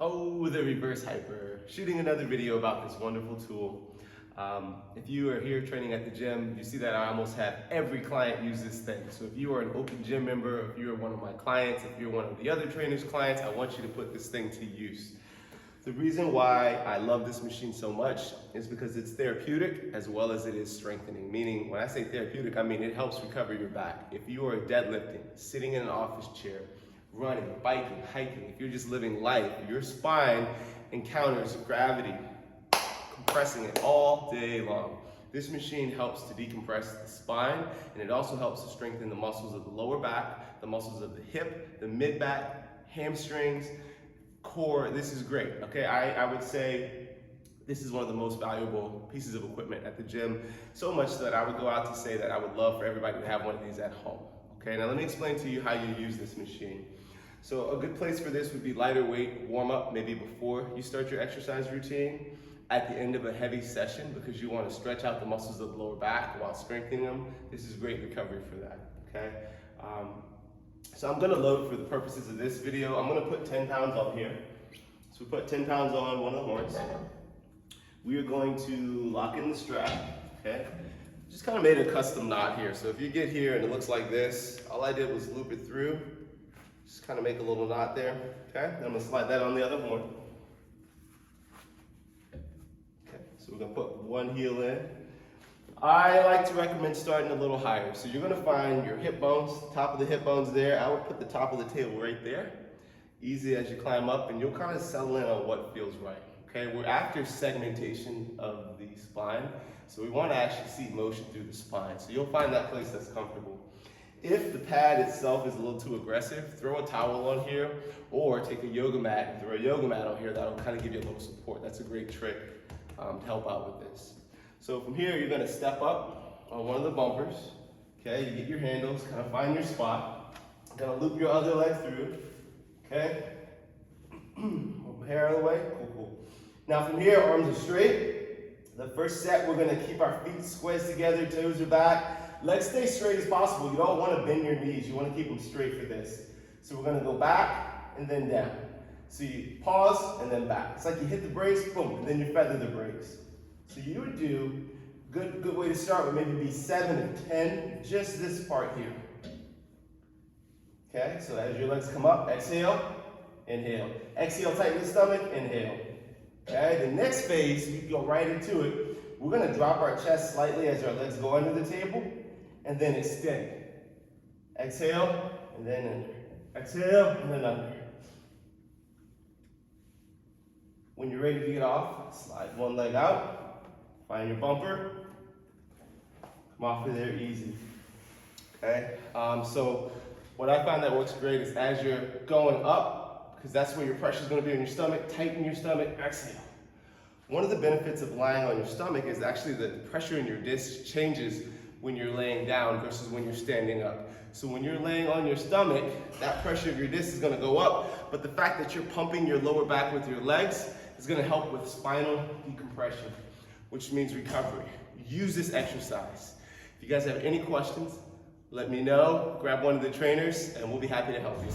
Oh, the reverse hyper. Shooting another video about this wonderful tool. If you are here training at the gym, you see that I almost have every client use this thing. So if you are an open gym member, if you're one of my clients, if you're one of the other trainers' clients, I want you to put this thing to use. The reason why I love this machine so much is because it's therapeutic as well as it is strengthening. Meaning, when I say therapeutic, I mean it helps recover your back. If you are deadlifting, sitting in an office chair, running, biking, hiking, if you're just living life, your spine encounters gravity, compressing it all day long. This machine helps to decompress the spine, and it also helps to strengthen the muscles of the lower back, the muscles of the hip, the mid back, hamstrings, core. This is great, okay? I would say this is one of the most valuable pieces of equipment at the gym, so much that I would go out to say that I would love for everybody to have one of these at home. Okay, now let me explain to you how you use this machine. So a good place for this would be lighter weight warm up, maybe before you start your exercise routine, at the end of a heavy session, because you want to stretch out the muscles of the lower back while strengthening them. This is great recovery for that, okay? So I'm gonna load for the purposes of this video. I'm gonna put 10 pounds on here. So we put 10 pounds on one of the horns. We are going to lock in the strap, okay? Just kind of made a custom knot here. So if you get here and it looks like this, all I did was loop it through. Just kind of make a little knot there, okay? Then I'm gonna slide that on the other horn. Okay, so we're gonna put one heel in. I like to recommend starting a little higher. So you're gonna find your hip bones, top of the hip bones there. I would put the top of the table right there. Easy as you climb up, and you'll kind of settle in on what feels right. Okay, we're after segmentation of the spine, so we want to actually see motion through the spine. So you'll find that place that's comfortable. If the pad itself is a little too aggressive, throw a towel on here, or take a yoga mat and throw a yoga mat on here. That'll kind of give you a little support. That's a great trick to help out with this. So from here, you're going to step up on one of the bumpers. Okay, you get your handles, kind of find your spot. You're going to loop your other leg through. Okay, hair out of the way. Cool, cool. Now from here, arms are straight. The first set, we're going to keep our feet squeezed together, toes are back. Legs stay straight as possible. You don't want to bend your knees. You want to keep them straight for this. So we're going to go back and then down. So you pause and then back. It's like you hit the brakes, boom, and then you feather the brakes. So you would do, good way to start would maybe be 7 and 10, just this part here. Okay, so as your legs come up, exhale, inhale. Exhale, tighten the stomach, inhale. Okay, the next phase, we go right into it. We're gonna drop our chest slightly as our legs go under the table, and then extend. Exhale, and then under. Exhale, and then under. When you're ready to get off, slide one leg out, find your bumper, come off of there easy. Okay, so what I find that works great is as you're going up, because that's where your pressure is going to be on your stomach, tighten your stomach, exhale. One of the benefits of lying on your stomach is actually the pressure in your discs changes when you're laying down versus when you're standing up. So when you're laying on your stomach, that pressure of your disc is going to go up, but the fact that you're pumping your lower back with your legs is going to help with spinal decompression, which means recovery. Use this exercise. If you guys have any questions, let me know, grab one of the trainers, and we'll be happy to help you.